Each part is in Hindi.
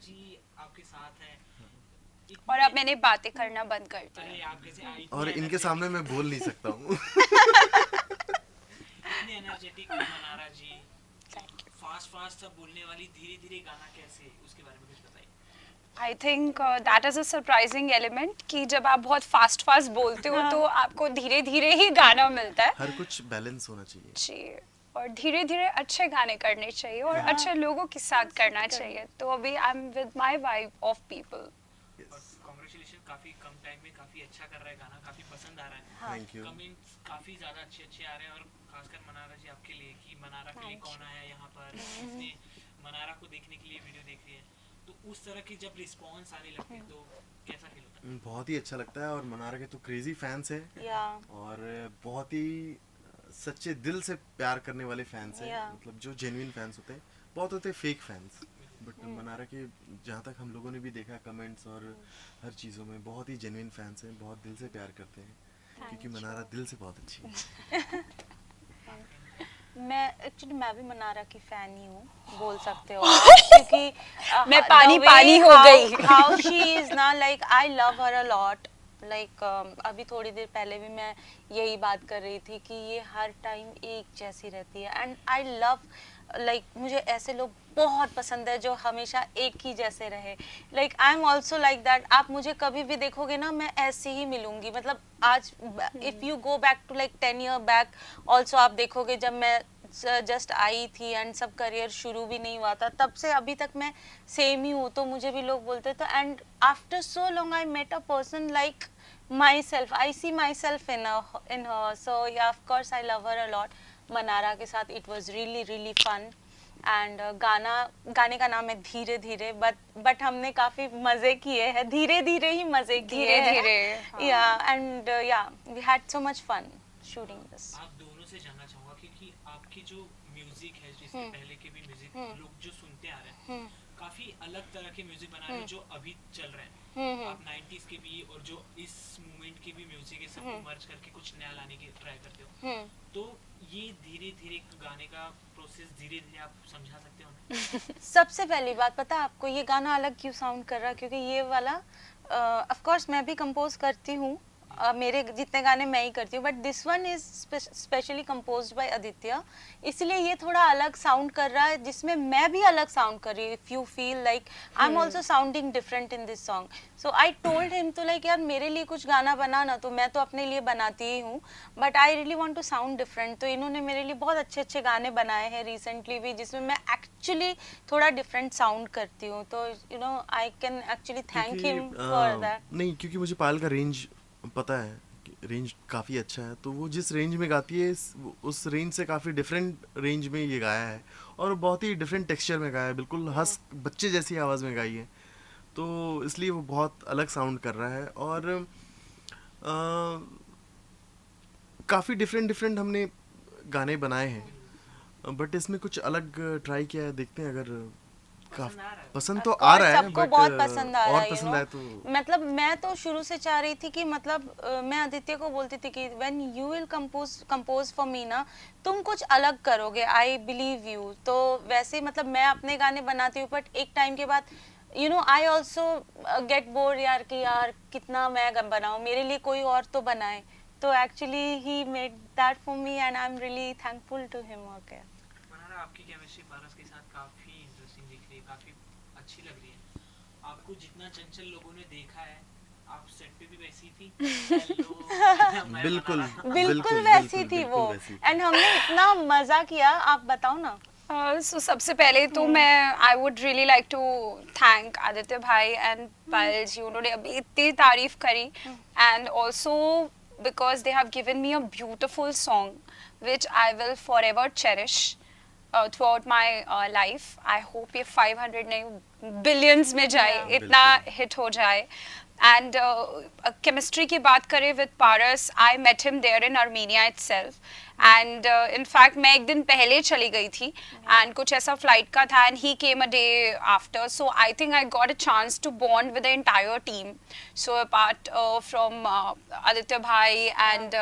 जी आपके साथ है और अब मैंने बातें करना बंद कर दी। अरे आप कैसे और इनके सामने मैं बोल नहीं सकता हूँ। इतने energetic Manara ji, Thank you. Fast fast सब बोलने वाली धीरे धीरे गाना कैसे, उसके बारे में कुछ बताइए। I think that is a surprising element कि जब आप बहुत फास्ट फास्ट बोलते हो तो आपको धीरे धीरे ही गाना मिलता है हर कुछ बैलेंस होना चाहिए जी। और धीरे धीरे अच्छे गाने करने चाहिए और अच्छे लोगों के साथ करना चाहिए। तो अभी I am with my vibe of people. और कांग्रेचुलेशन, काफी कम टाइम में काफी अच्छा कर रहा है गाना, काफी पसंद आ रहा है। Thank you. कमेंट्स काफी ज्यादा अच्छे अच्छे आ रहे हैं, और खासकर मनारा जी आपके लिए कि मनारा के लिए कौन आया यहाँ पर, किसने मनारा को देखने के लिए वीडियो देख रही है, तो उस तरह के जब रिस्पॉन्स आने लगते हैं तो कैसा फील होता है? बहुत ही अच्छा लगता है। और मनारा के तो क्रेजी फैंस हैं और बहुत ही सच्चे दिल से प्यार करने वाले फैंस हैं। मतलब जो जेन्युइन फैंस होते हैं, बहुत होते हैं फेक फैंस, बट मनारा के जहाँ तक हम लोगों ने भी देखा कमेंट्स और हर चीज़ों में, बहुत ही जेन्युइन फैंस हैं, बहुत दिल से प्यार करते हैं, क्योंकि मनारा दिल से बहुत अच्छी है। मैं भी मनारा की फैन ही हूँ, बोल सकते हो आप, क्योंकि मैं पानी पानी हो गई। हाउ शी इज ना, like I love her a lot. Like अभी थोड़ी देर पहले भी मैं यही बात कर रही थी कि ये हर टाइम एक जैसी रहती है, एंड आई लव, लाइक मुझे ऐसे लोग बहुत पसंद है जो हमेशा एक ही जैसे रहे। Like I am also like that. आप मुझे कभी भी देखोगे ना, मैं ऐसे ही मिलूंगी। मतलब आज if you go back to like 10 year back also, आप देखोगे जब मैं जस्ट आई थी एंड सब करियर शुरू भी नहीं हुआ था, तब से अभी तक मैं सेम ही हूँ। तो मुझे भी लोग बोलते थे, and after so long I met a person like myself, I see myself in her. So yeah, of course I love her a lot. Mannara के साथ it was really fun. And गाने का नाम है धीरे धीरे, बट हमने काफी मजे किए हैं, धीरे धीरे ही मजे किए हैं। धीरे-धीरे, yeah and yeah we had so much fun shooting this. आप दोनों से जानना चाहूंगा क्योंकि आपकी जो म्यूजिक है, जिसके पहले के भी म्यूजिक लोग जो सुनते आ रहे हैं, काफी अलग तरह के म्यूजिक बना रहे हैं जो अभी चल रहे हैं। आप 90s के भी और जो इस मूवमेंट के भी म्यूजिक है, सबको मर्ज करके कुछ नया लाने की ट्राई करते हो। तो ये धीरे धीरे गाने का प्रोसेस, धीरे धीरे आप समझा सकते हो? सबसे पहली बात, पता है आपको ये गाना अलग क्यों साउंड कर रहा है? क्योंकि ये वाला ऑफ कोर्स मैं भी कंपोज करती हूँ, मेरे जितने गाने मैं ही करती हूँ, but this one is specially composed bye Aditya, इसलिए ये थोड़ा अलग साउंड कर रहा है, जिसमें मैं भी अलग साउंड कर रही हूँ। If you feel like I am also sounding different in this song, so I told him तो लाइक यार मेरे लिए कुछ गाना बना ना, तो मैं तो अपने लिए बनाती ही हूँ, but I really want to sound different. तो इन्होंने मेरे लिए बहुत अच्छे अच्छे गाने बनाए हैं रिसेंटली भी, जिसमें मैं एक्चुअली थोड़ा डिफरेंट साउंड करती हूँ। तो you know I can actually thank him for that. नहीं, क्योंकि मुझे पायल का रेंज पता है, रेंज काफ़ी अच्छा है, तो वो जिस रेंज में गाती है उस रेंज से काफ़ी डिफरेंट रेंज में ये गाया है, और बहुत ही डिफरेंट टेक्सचर में गाया है, बिल्कुल हंस बच्चे जैसी आवाज़ में गाई है, तो इसलिए वो बहुत अलग साउंड कर रहा है। और काफ़ी डिफरेंट हमने गाने बनाए हैं, बट इसमें कुछ अलग ट्राई किया है, देखते हैं अगर पसंद तो आ रहा है, सबको बट बहुत पसंद आ रहा और है, पसंद आए तो मतलब मैं तो शुरू से चाह रही थी कि मतलब मैं आदित्य को बोलती थी कि when you will compose for me ना, तुम कुछ अलग करोगे, आई बिलीव यू। तो वैसे मतलब मैं अपने गाने बनाती हूँ, बट एक टाइम के बाद you know I also get bored यार, कि यार कितना मैं बनाऊँ, मेरे लिए कोई और तो बनाए। तो actually he made that for me and I am really thankful to him. Okay Manara, आपकी केमिस्ट्री पारस के साथ काफी इंटरेस्टिंग दिख रही है, काफी अच्छी लग रही है। आपको जितना चंचल लोगों ने देखा है, आप सेट पे भी वैसी थी। हेलो, मैं बिल्कुल मनारा। बिल्कुल वैसी थी वो, बिल्कुल वैसी थी। एंड हमने इतना मजा किया। आप बताओ ना। सो सबसे पहले तो मैं I would really like to thank Aditya भाई एंड पायल जी, उन्होंने अभी इतनी तारीफ करी, and also because they have given me a beautiful song which I will forever cherish throughout my life. I hope ये 500 नहीं बिलियंस में जाए, इतना हिट हो जाए। एंड केमिस्ट्री की बात करें with Paras, I met him there in Armenia itself, and in fact मैं एक दिन पहले चली गई थी, एंड कुछ ऐसा फ्लाइट का था, and he came a day after, so I think I got a chance to bond with the entire team. So apart from Aditya bhai and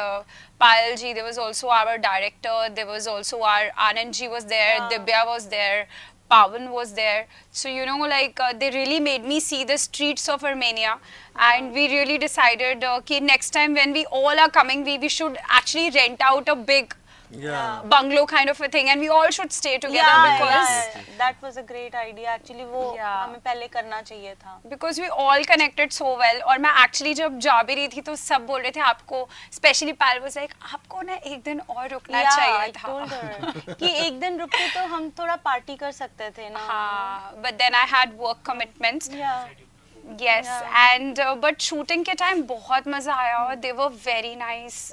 Payal ji, there was also our director, there was also our Anand ji was there, Dibya was there, Pawan was there. So, you know, like they really made me see the streets of Armenia. And we really decided, okay, next time when we all are coming, we should actually rent out a big Yeah. bungalow kind of a thing, and we all should stay together because that was a great idea actually. वो हमें पहले करना चाहिए था because we all connected so well. और मैं actually जब जा भी रही थी तो सब बोल रहे थे आपको, especially Pal was like आपको ना एक दिन और रुकना चाहिए था. told her कि एक दिन रुकते तो हम थोड़ा पार्टी कर सकते थे ना. हाँ, but then I had work commitments. Yeah. Yes, and but shooting के time बहुत मजा आया और they were very nice.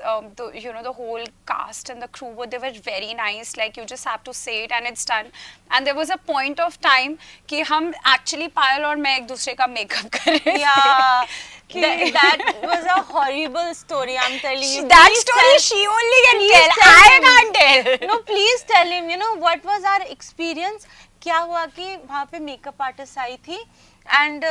You know, the whole cast and the crew they were very nice. Like you just have to say it and it's done. And there was a point of time कि हम actually Payal और मैं एक दूसरे का makeup कर रहे थे. Yeah. That was a horrible story. I'm telling you. That story she only can tell. I can't tell. No, please tell him. You know what was our experience? क्या हुआ कि वहाँ पे मेकअप आर्टिस्ट आई थी and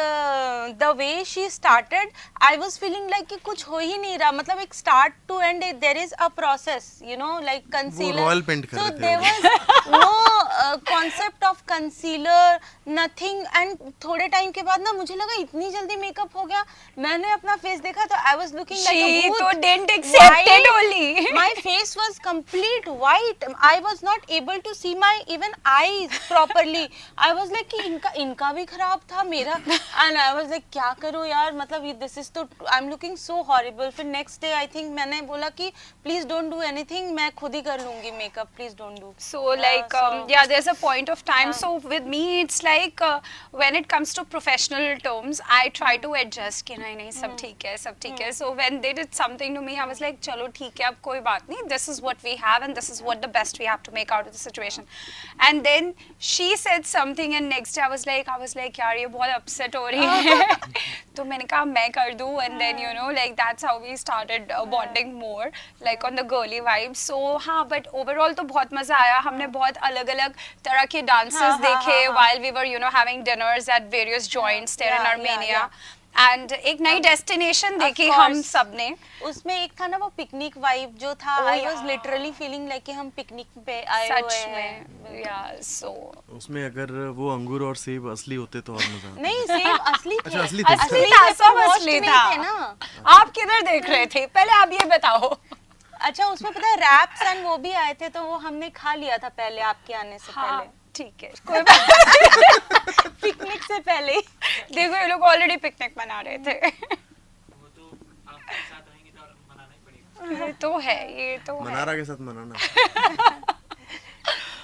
the way she started I was feeling like कि कुछ हो ही नहीं रहा, मतलब एक start to end there is a process, you know, like concealer. वो royal paint कर रहे थे. So there was no concept of concealer, nothing. and थोड़े टाइम के बाद ना मुझे लगा इतनी जल्दी मेकअप हो गया. मैंने अपना फेस देखा तो I was looking like a She booth. तो didn't accept it only. My face was complete white. I was not able to see my even eyes properly. I was like कि इनका भी खराब था मेरा. And I was like क्या करूँ यार, मतलब this is तो I'm looking so horrible. फिर next day I think मैंने बोला कि please don't do anything, मैं खुद ही कर लूँगी makeup, please don't do. So like yeah, there's a point of time. So with me it's like when it comes to professional terms I try to adjust कि नहीं सब ठीक है सब ठीक है. So when they did something to me I was like चलो ठीक है अब कोई बात नहीं, this is what we have and this is what the best we have to make out of the situation. And then she said something and next day I was like यार ये बहुत upset हो रही है. तो मैंने कहा मैं कर दूँ and then you know like that's how we started bonding more like on the girly vibes. So हाँ, but overall तो बहुत मजा आया. हमने बहुत अलग-अलग तरह के dances देखे while we were you know having dinners at various joints there in Armenia. And एक नई destination देखी हम सब ने. उसमें एक था ना वो पिकनिक वाइब जो था. I was literally feeling like कि हम पिकनिक पे आए हुए सच हैं. में yeah, so उसमें अगर वो अंगूर और सेब असली होते तो और मजा आता. नहीं सेब असली थे. अच्छा, असली थे. असली था, सब washed असली नहीं था. थे ना. आप किधर देख रहे थे पहले आप ये बताओ. अच्छा उसमें पता है रैप्स एंड वो भी आए थे तो वो हमने खा लिया था पहले आपके आने से हाँ, पहले. ठीक है कोई बात पिकनिक से पहले. देखो ये लोग ऑलरेडी पिकनिक मना रहे थे. वो तो आपके साथ रहेंगे तो मनाना ही पड़ेगा. ये तो है ये तो है. मनारा के साथ मनाना.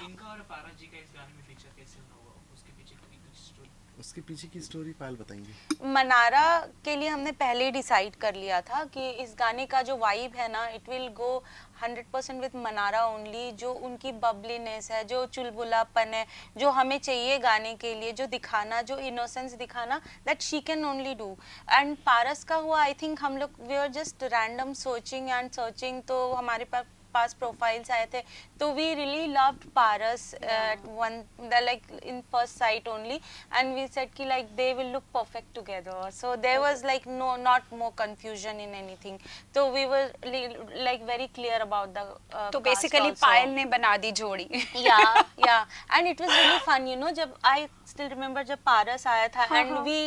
इनका और पारा जी का इस गाने में फीचर कैसे हुआ, उसके पीछे की कुछ स्टोरी? उसके पीछे की स्टोरी पायल बताएंगे. मनारा के लिए हमने पहले ही डिसाइड कर लिया था कि इस गाने का जो वाइब है ना it will go 100% with Mannara only. जो उनकी बबलीनेस है, जो चुलबुलापन है, जो हमें चाहिए गाने के लिए, जो दिखाना, जो इनोसेंस दिखाना, that she can only do. And Paras का हुआ आई थिंक हम लोग we are just random searching तो हमारे पास प्रोफाइल्स आए थे तो we really loved Paras at one like in first sight only and we said कि like they will look perfect together. So there was like no not more confusion in anything. तो we were like very clear about the तो बेसिकली पायल ने बना दी जोड़ी. yeah and it was really fun, you know. जब I still remember जब पारस आया था and we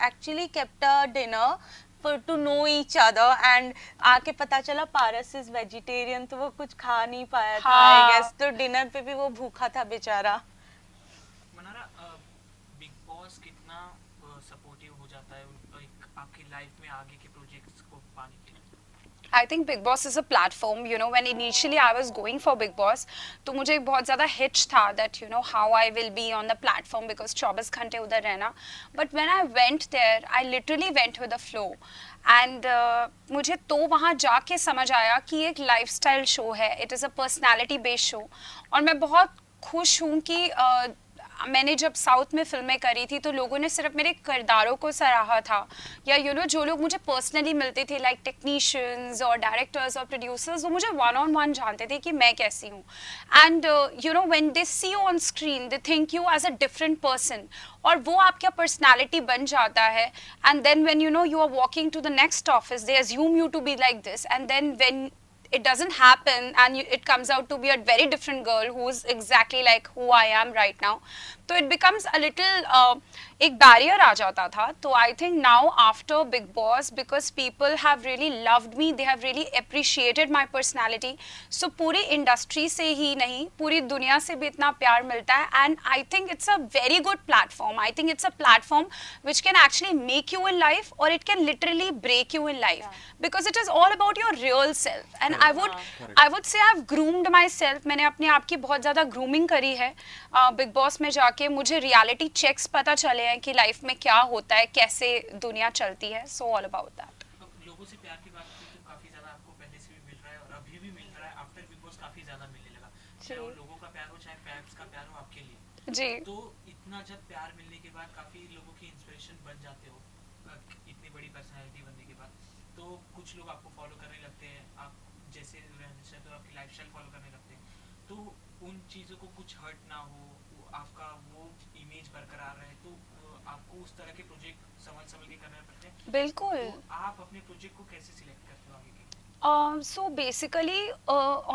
actually kept a dinner for to know each other and आके पता चला पारस is vegetarian तो वो कुछ खा नहीं पाया था I guess. तो डिनर पे भी वो भूखा था बेचारा. मनारा बिग बॉस कितना सपोर्टिव हो जाता है एक आपकी लाइफ में आगे के प्रोजेक्ट्स को पाने के लिए? I think Big Boss is a platform. You know, when initially I was going for Big Boss, तो मुझे एक बहुत ज़्यादा hitch था that you know how I will be on the platform because 24 घंटे उधर रहना. But when I went there, I literally went with the flow. And मुझे तो वहाँ जाके समझ आया कि एक lifestyle show है. It is a personality based show. और मैं बहुत खुश हूँ कि मैंने जब साउथ में फिल्में करी थी तो लोगों ने सिर्फ मेरे किरदारों को सराहा था या यू नो जो लोग मुझे पर्सनली मिलते थे लाइक टेक्नीशियंस और डायरेक्टर्स और प्रोड्यूसर्स वो मुझे वन ऑन वन जानते थे कि मैं कैसी हूँ. And you know when they see on screen they think you as a different person और वो आपका पर्सनैलिटी बन जाता है. And then when you know you are walking to the next office they assume you to be like this and then when it doesn't happen and it comes out to be a very different girl who's exactly like who I am right now. So it becomes a little एक barrier आ जाता था. तो I think now after Big Boss, because people have really loved me, they have really appreciated my personality. So पूरी industry से ही नहीं, पूरी दुनिया से भी इतना प्यार मिलता है. And I think it's a very good platform. I think it's a platform which can actually make you in life, or it can literally break you in life, because it is all about your real self. And I would say I've groomed myself. मैंने अपने आप की बहुत ज़्यादा grooming करी है. Big Boss में जाके मुझे reality checks पता चले हैं कि लाइफ में क्या होता है, कैसे दुनिया चलती है. So all about that. लोगों से प्यार की बात की तो काफी ज्यादा आपको पहले से भी मिल रहा है और अभी भी मिल रहा है. आफ्टर बिग बॉस काफी ज्यादा मिलने लगा, चाहे वो लोगों का प्यार हो चाहे फैंस का प्यार हो आपके लिए. जी. तो इतना जब प्यार मिलने के बाद काफी लोगों की इंस्पिरेशन बन जाते हो, इतनी बड़ी पर्सनालिटी बनने के बाद, तो कुछ लोग आपको फॉलो करने लगते हैं, आप जैसे रहने चाहते हो आपकी लाइफस्टाइल फॉलो करने लगते हैं. तो उन चीजों को कुछ हर्ट ना हो, आपका वो इमेज बरकरार रहे, तो आपको उस तरह के प्रोजेक्ट संभल के करने पड़ते हैं. बिल्कुल. तो आप अपने प्रोजेक्ट को कैसे सिलेक्ट करते हो आगे के लिए? So basically,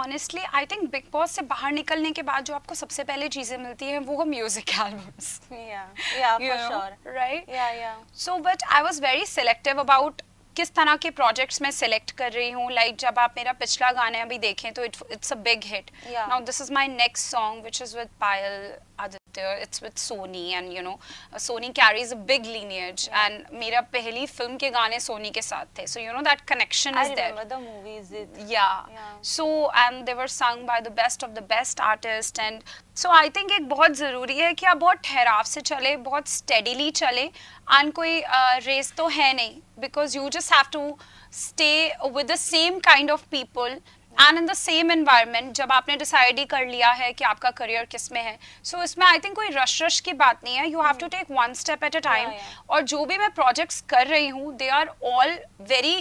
honestly, I think Big Boss से बाहर निकलने के बाद जो आपको सबसे पहले चीजें मिलती हैं वो music albums. Yeah, for sure. Right? Yeah. So but I was very selective about किस तरह के प्रोजेक्ट्स मैं सिलेक्ट कर रही हूँ. लाइक जब आप मेरा पिछला गाना अभी देखें तो it's a big hit. Now this is my next song which is with Payal Aditya. It's with Sony and you know Sony carries a big lineage and मेरा पहली फिल्म के गाने सोनी के साथ थे. So you know that connection is there. I remember the movies. Yeah. So and they were sung by the best of the best artists. And so I think एक बहुत ज़रूरी है कि आप बहुत ठहराव से चले, बहुत steadily चले. and कोई रेस तो है नहीं, because you just have to stay with the same kind of people and in the same environment. जब आपने decide ही कर लिया है कि आपका career किस में है, so इसमें I think कोई rush की बात नहीं है. You have to take one step at a time. और जो भी मैं projects कर रही हूँ, they are all very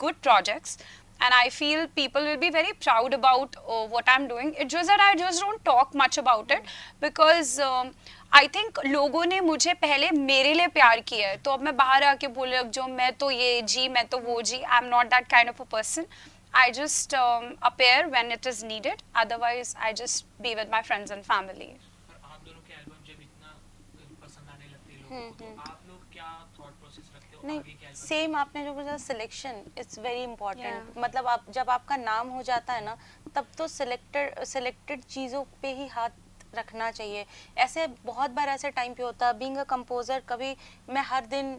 good projects. And I feel people will be very proud about what I'm doing. It's just that I just don't talk much about it, because I think लोगों ने मुझे पहले मेरे लिए प्यार किया है. तो अब मैं बाहर आके बोले जो मैं तो ये जी, मैं तो वो जी. I'm not that kind of a person. I just appear when it is needed. Otherwise, I just be with my friends and family. आप दोनों के एल्बम जब इतना पसंद आने लगते हैं लोगों को, तो आप लोग क्या थॉट प्रोसेस रखते हो आगे के एल्बम? सेम आपने जो बोला सिलेक्शन इट्स वेरी इंपॉर्टेंट. मतलब आप जब आपका नाम हो जाता है ना, तब तो सिलेक्टेड चीज़ों पे ही हाथ रखना चाहिए. ऐसे बहुत बार ऐसे टाइम पे होता है बीइंग अ कंपोजर, कभी मैं हर दिन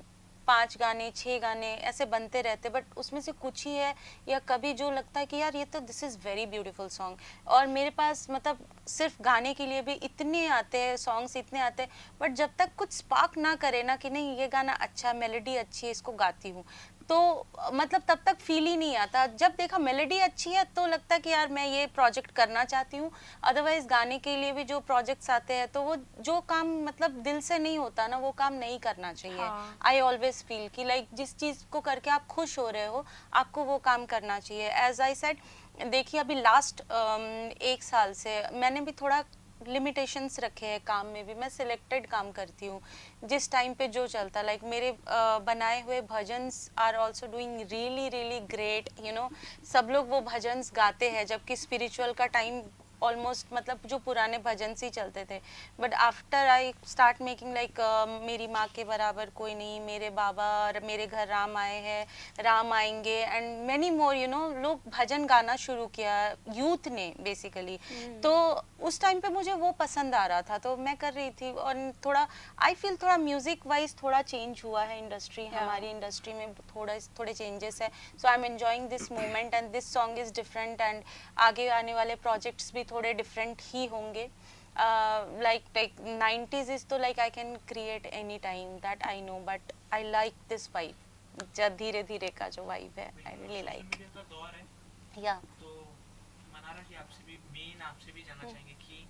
5 गाने 6 गाने ऐसे बनते रहते, बट उसमें से कुछ ही है या कभी जो लगता है कि यार ये तो this is very beautiful song. और मेरे पास मतलब सिर्फ गाने के लिए भी इतने आते हैं सॉन्ग्स, इतने आते हैं, बट जब तक कुछ स्पार्क ना करे ना कि नहीं ये गाना अच्छा, मेलोडी अच्छी है, इसको गाती हूँ, तो मतलब तब तक फील ही नहीं आता. जब देखा मेलोडी अच्छी है तो लगता है कि यार मैं ये प्रोजेक्ट करना चाहती हूँ. अदरवाइज गाने के लिए भी जो प्रोजेक्ट्स आते हैं तो वो जो काम मतलब दिल से नहीं होता ना, वो काम नहीं करना चाहिए. आई ऑलवेज फील कि लाइक जिस चीज़ को करके आप खुश हो रहे हो, आपको वो काम करना चाहिए. एज आई सेड, देखिए अभी लास्ट 1 साल से मैंने भी थोड़ा लिमिटेशंस रखे हैं काम में भी. मैं सिलेक्टेड काम करती हूँ जिस टाइम पे जो चलता. लाइक मेरे बनाए हुए bhajans are also doing really great. You know सब लोग वो भजन्स गाते हैं, जबकि स्पिरिचुअल का टाइम ऑलमोस्ट मतलब जो पुराने भजन ही चलते थे. But after I start making like मेरी माँ के बराबर कोई नहीं, मेरे बाबा, मेरे घर राम आए हैं, राम आएंगे, and many more. You know लोग भजन गाना शुरू किया यूथ ने बेसिकली. तो उस टाइम पे मुझे वो पसंद आ रहा था, तो मैं कर रही थी. और थोड़ा आई फील थोड़ा म्यूजिक वाइज थोड़ा चेंज हुआ है इंडस्ट्री. हमारी इंडस्ट्री में थोड़े चेंजेस है. So I am enjoying this moment and this song is different. And आगे आने वाले प्रोजेक्ट्स भी थोड़े डिफरेंट ही होंगे. like 90s is तो like I can create any time that I know, but I like this vibe. जब धीरे धीरे का जो vibe है, I really like. का दौर है. Yeah. तो मनारा जी आपसे भी जानना चाहेंगे कि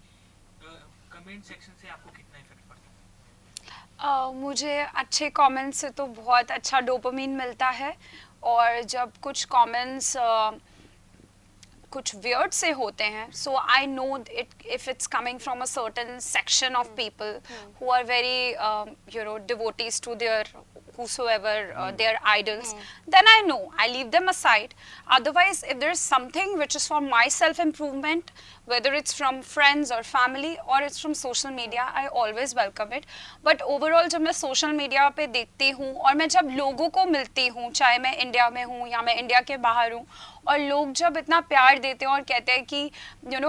कमेंट सेक्शन से आपको कितना इफेक्ट पड़ता है? मुझे अच्छे कमेंट्स से तो बहुत अच्छा डोपामिन मिलता है. और जब कुछ कमेंट्स कुछ वियर्ड से होते हैं, so I know it if it's coming from a certain section of people who are very you know devotees to their whosoever their idols, then I know I leave them aside. Otherwise, if there is something which is for my self improvement, whether it's from friends or family or it's from social media, I always welcome it. But overall जब मैं social media पे देखती हूँ और मैं जब लोगों को मिलती हूँ, चाहे मैं इंडिया में हूँ या मैं इंडिया के बाहर हूँ, और लोग जब इतना प्यार देते हैं और कहते हैं कि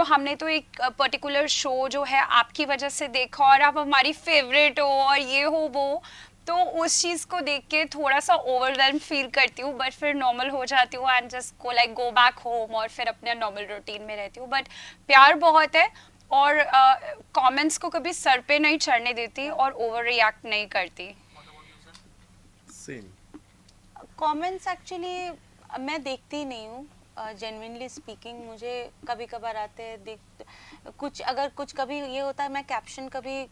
हमने तो एक पर्टिकुलर शो जो है आपकी वजह से देखा और आप हमारी फेवरेट हो और ये हो वो, तो उस चीज़ को देख के थोड़ा सा ओवरवेल्म फील करती हूँ, बट फिर नॉर्मल हो जाती हूँ and just go back home और फिर अपने नॉर्मल रूटीन में रहती हूँ. बट प्यार बहुत है और कमेंट्स को कभी सर पे नहीं चढ़ने देती और ओवर रिएक्ट नहीं करती. सेम कमेंट्स एक्चुअली मैं देखती ही नहीं हूँ. जेन्युइनली स्पीकिंग मुझे कभी कभार आते हैं देख कुछ, अगर कुछ कभी ये होता है मैं कैप्शन कभी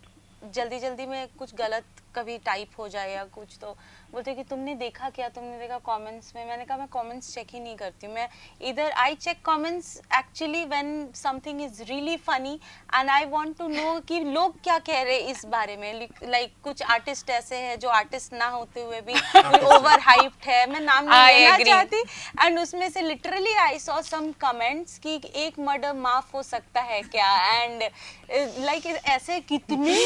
जल्दी में कुछ गलत कभी टाइप हो जाए या कुछ, तो बोलते कि तुमने देखा क्या, तुमने देखा कमेंट्स में. मैंने कहा मैं कमेंट्स चेक ही नहीं करती हूँ. मैं इधर I check comments actually when something is really funny and I want to know कि लोग क्या कह रहे हैं इस बारे में. लाइक कुछ आर्टिस्ट ऐसे हैं जो आर्टिस्ट ना होते हुए भी ओवर हाइप्ड है, मैं नाम नहीं लेना चाहती, एंड उसमें से literally I saw some comments कि एक मर्डर माफ हो सकता है क्या, एंड लाइक ऐसे कितने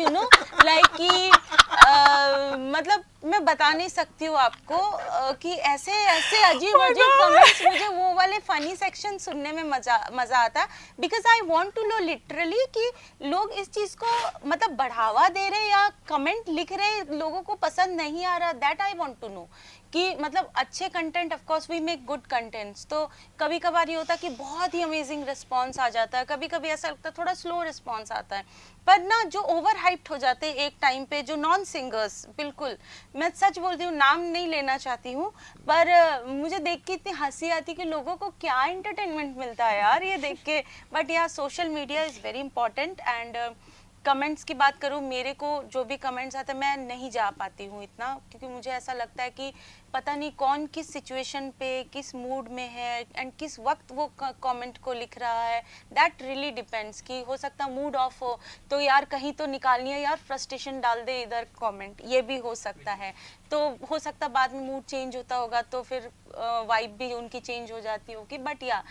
यू नो लाइक कि मतलब मैं बता नहीं सकती हूँ आपको कि ऐसे अजीब कमेंट्स. मुझे वो वाले फनी सेक्शन सुनने में मजा आता है, because I want to know literally कि लोग इस चीज को मतलब बढ़ावा दे रहे या कमेंट लिख रहे, लोगों को पसंद नहीं आ रहा. That I want to know कि मतलब अच्छे content, of course we make good contents, तो कभी कभार ये होता है कि बहुत ही अमेजिंग रिस्पॉन्स आ जाता है, कभी कभी ऐसा लगता है थोड़ा स्लो रिस्पॉन्स आता है. पर ना जो ओवर हाइप्ड हो जाते हैं एक टाइम पे, जो नॉन सिंगर्स, बिल्कुल मैं सच बोलती हूँ, नाम नहीं लेना चाहती हूँ, पर मुझे देख के इतनी हंसी आती कि लोगों को क्या एंटरटेनमेंट मिलता है यार ये देख के. बट यार social media is very important. And comments की बात करूँ, मेरे को जो भी कमेंट्स आते हैं मैं नहीं जा पाती हूँ इतना, क्योंकि मुझे ऐसा लगता है कि पता नहीं कौन किस सिचुएशन पे किस मूड में है एंड किस वक्त वो कमेंट को लिख रहा है. दैट रियली डिपेंड्स कि हो सकता मूड ऑफ हो तो यार कहीं तो निकालनी है यार, फ्रस्ट्रेशन डाल दे इधर कमेंट, ये भी हो सकता है. तो हो सकता बाद में मूड चेंज होता होगा तो फिर वाइब भी उनकी चेंज हो जाती होगी. बट या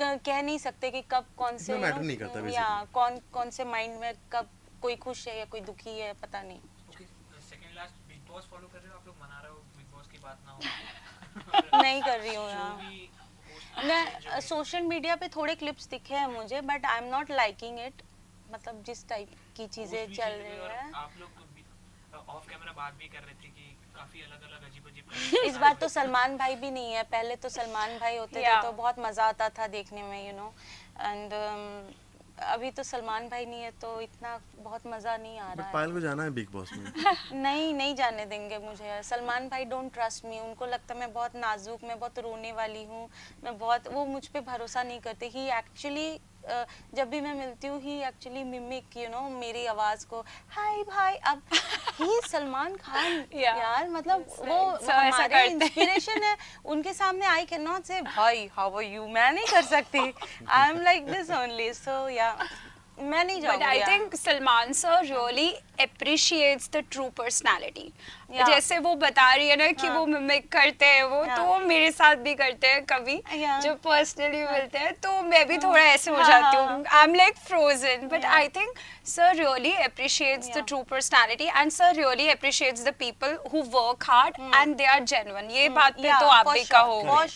कह नहीं सकते कि कब कौन से मैटर नहीं करता या कौन से माइंड में कब कोई खुश है या कोई दुखी है, पता नहीं. Okay, second last, big boss follow कर रहे हो आप लोग? मना रहे हो बिग बॉस की बात ना हो? नहीं कर रही हूँ यार. मैं सोशल मीडिया पे थोड़े क्लिप्स दिखे हैं मुझे, but I am not liking it. मतलब जिस टाइप की चीजें चल रही है. आप लोग ऑफ कैमरा बात भी कर रहे थे कि काफी अलग-अलग अजीब-अजीब इस बार तो सलमान भाई भी नहीं है. पहले तो सलमान भाई होते थे तो बहुत मजा आता था देखने में, यू नो. एंड अभी तो सलमान भाई नहीं है तो इतना बहुत मजा नहीं आ रहा है. पायल को जाना है बिग बॉस में. नहीं जाने देंगे मुझे. सलमान भाई डोंट ट्रस्ट मी. उनको लगता है मैं बहुत नाजुक, मैं बहुत रोने वाली हूँ, मैं बहुत, वो मुझ पे भरोसा नहीं करते. ही एक्चुअली जब भी मैं मिलती हूँ ही एक्चुअली मिमिक, यू नो, मेरी आवाज को, हाय भाई. अब ही सलमान खान यार, मतलब वो हमारे इंस्पिरेशन है. उनके सामने आई कैन नॉट से भाई हाउ आर यू, मैं नहीं कर सकती. I am like this only. So या मैं नहीं जाऊंगी. But I think Salman sir really appreciates the true personality. जैसे वो बता रही है ना कि वो मिमिक करते हैं वो, तो वो मेरे साथ भी करते हैं कभी जब पर्सनली मिलते हैं, तो मैं भी थोड़ा ऐसे हो जाती हूँ. I'm like frozen. But I think sir really appreciates the true personality and sir really appreciates the people who work hard and they are genuine. ये बात पे तो आप भी कहोगे.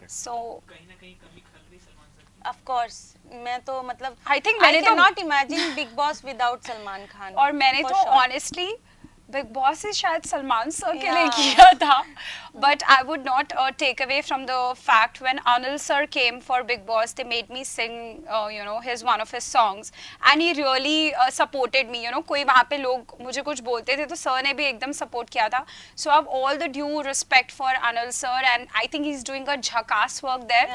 So कहीं ना कहीं कमी खल रही सलमान सर की. Of course, मैं तो मतलब I think मैंने तो cannot imagine Big Boss without Salman Khan. और मैंने तो honestly बिग बॉस ही शायद सलमान सर के लिए किया था. But I would not take away from the fact when Anil sir came for Bigg Boss they made me sing you know his one of his songs and he really supported me. You know कोई वहाँ पे लोग मुझे कुछ बोलते थे तो सर ने भी एकदम सपोर्ट किया था. So I have all the due respect for Anil sir and I think he is doing a झकास वर्क देयर.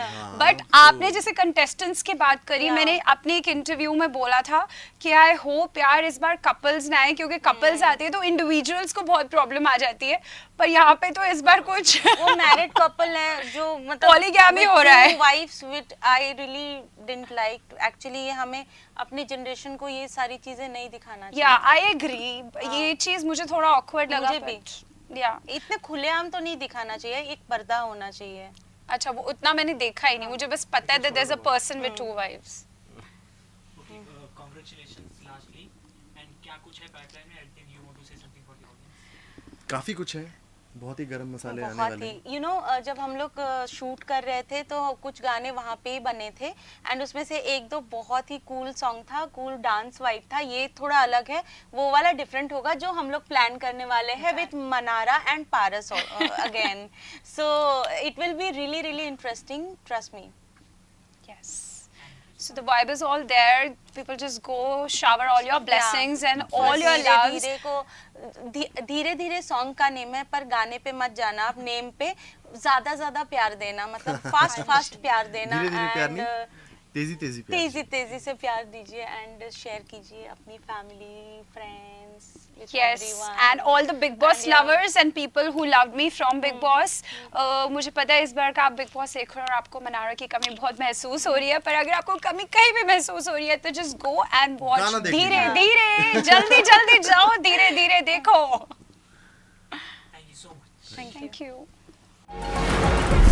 बट आपने जैसे कंटेस्टेंट्स की बात करी, मैंने अपने एक इंटरव्यू में बोला था कि आई होप यार इस बार कपल्स ना आए, क्योंकि कपल्स आते हैं तो इंडिविजुअल इंडिविजुअल्स को बहुत प्रॉब्लम आ जाती है, पर यहाँ पे तो इस बार कुछ वो मैरिड कपल है जो मतलब Polygamy हो रहा है। Wives with I really didn't like actually, ये हमें अपनी जनरेशन को ये सारी चीजें नहीं दिखाना चाहिए। या आई एग्री, ये चीज मुझे थोड़ा ऑकवर्ड लगा। मुझे भी। या इतने खुलेआम तो नहीं दिखाना चाहिए, एक पर्दा होना चाहिए। अच्छा, वो उतना मैंने देखा ही नहीं, मुझे बस पता है that there's a person with 2 wives. Okay, congratulations lastly. And क्या कुछ है pipeline में? I think you want to say something for the audience. काफी कुछ है, बहुत ही गरम मसाले आने बहुत वाले ही हैं। यू नो जब हम लोग शूट कर रहे थे तो कुछ गाने वहाँ पे ही बने थे, एंड उसमें से एक दो बहुत ही कूल सॉन्ग था, कूल डांस वाइब था। ये थोड़ा अलग है, वो वाला डिफरेंट होगा जो हम लोग प्लान करने वाले हैं with Mannara and Paras again. So it will be really really interesting, trust me. Yes. So the vibe is all there. People just go shower all your blessings and all your loves. धीरे धीरे सॉन्ग का नेम है, पर गाने पे मत जाना, आप नेम पे ज्यादा प्यार देना, मतलब फास्ट प्यार देना। धीरे-धीरे प्यार and, नहीं, तेजी प्यार। तेजी से प्यार दीजिए एंड शेयर कीजिए अपनी family, friends, Yes, and all the Big Boss lovers and people who loved me from Big Boss. मुझे पता है इस बार का आप Big Boss देख रहे हो और आपको मनारा की कमी बहुत महसूस हो रही है, पर अगर आपको कमी कहीं भी महसूस हो रही है तो just go and watch. गाना देख धीरे लीजिए। धीरे, जल्दी जल्दी जाओ, धीरे धीरे देखो. Thank you so much. Thank you.